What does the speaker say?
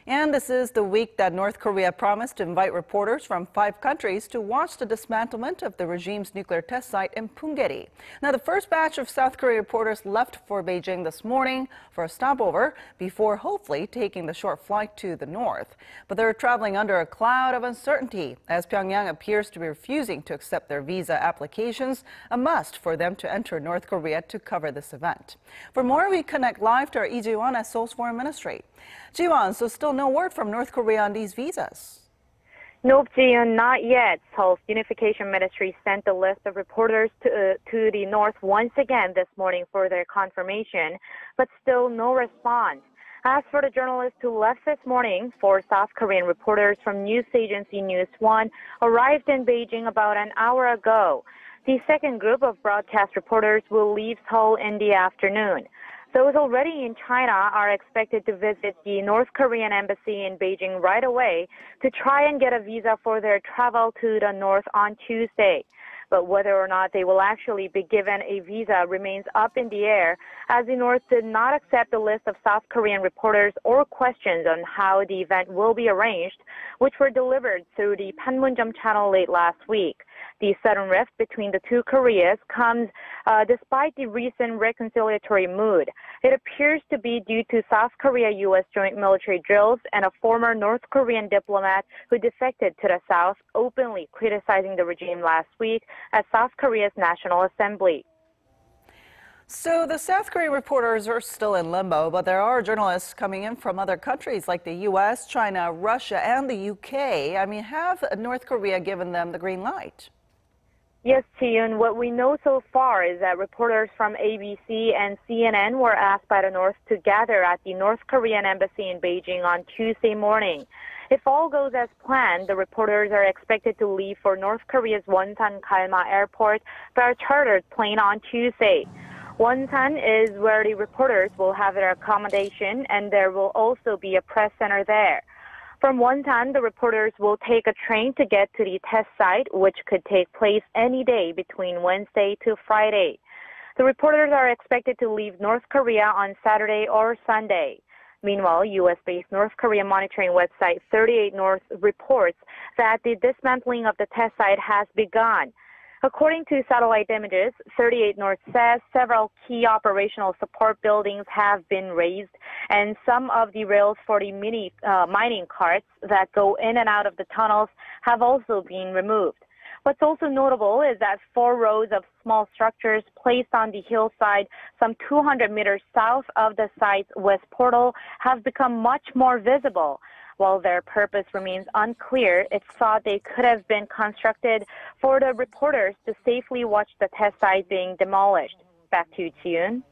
And this is the week that North Korea promised to invite reporters from 5 countries to watch the dismantlement of the regime's nuclear test site in Punggye-ri. Now, the first batch of South Korea reporters left for Beijing this morning for a stopover before hopefully taking the short flight to the north. But they're traveling under a cloud of uncertainty as Pyongyang appears to be refusing to accept their visa applications, a must for them to enter North Korea to cover this event. For more, we connect live to our Jiwon at Seoul's Foreign Ministry. Jiwon, so still no word from North Korea on these visas? Nope, Ji-yoon, not yet. Seoul's Unification Ministry sent the list of reporters to the north once again this morning for their confirmation, but still no response. As for the journalists who left this morning, 4 South Korean reporters from news agency News One arrived in Beijing about an hour ago. The second group of broadcast reporters will leave Seoul in the afternoon. Those already in China are expected to visit the North Korean embassy in Beijing right away to try and get a visa for their travel to the north on Tuesday. But whether or not they will actually be given a visa remains up in the air, as the North did not accept the list of South Korean reporters or questions on how the event will be arranged, which were delivered through the Panmunjom channel late last week. The sudden rift between the two Koreas comes despite the recent reconciliatory mood. It appears to be due to South Korea-U.S. joint military drills and a former North Korean diplomat who defected to the South, openly criticizing the regime last week at South Korea's National Assembly. So the South Korean reporters are still in limbo, but there are journalists coming in from other countries like the U.S., China, Russia, and the U.K. I mean, have North Korea given them the green light? Yes, Ji-yoon, what we know so far is that reporters from ABC and CNN were asked by the North to gather at the North Korean embassy in Beijing on Tuesday morning. If all goes as planned, the reporters are expected to leave for North Korea's Wonsan-Galma Airport by a chartered plane on Tuesday. Wonsan is where the reporters will have their accommodation, and there will also be a press center there. From Wonsan, the reporters will take a train to get to the test site, which could take place any day between Wednesday to Friday. The reporters are expected to leave North Korea on Saturday or Sunday. Meanwhile, U.S.-based North Korea monitoring website 38 North reports that the dismantling of the test site has begun. According to satellite images, 38 North says several key operational support buildings have been raised, and some of the rails for the mining carts that go in and out of the tunnels have also been removed. What's also notable is that 4 rows of small structures placed on the hillside some 200 meters south of the site's west portal have become much more visible. While their purpose remains unclear, it's thought they could have been constructed for the reporters to safely watch the test site being demolished. Back to you, Ji-yoon.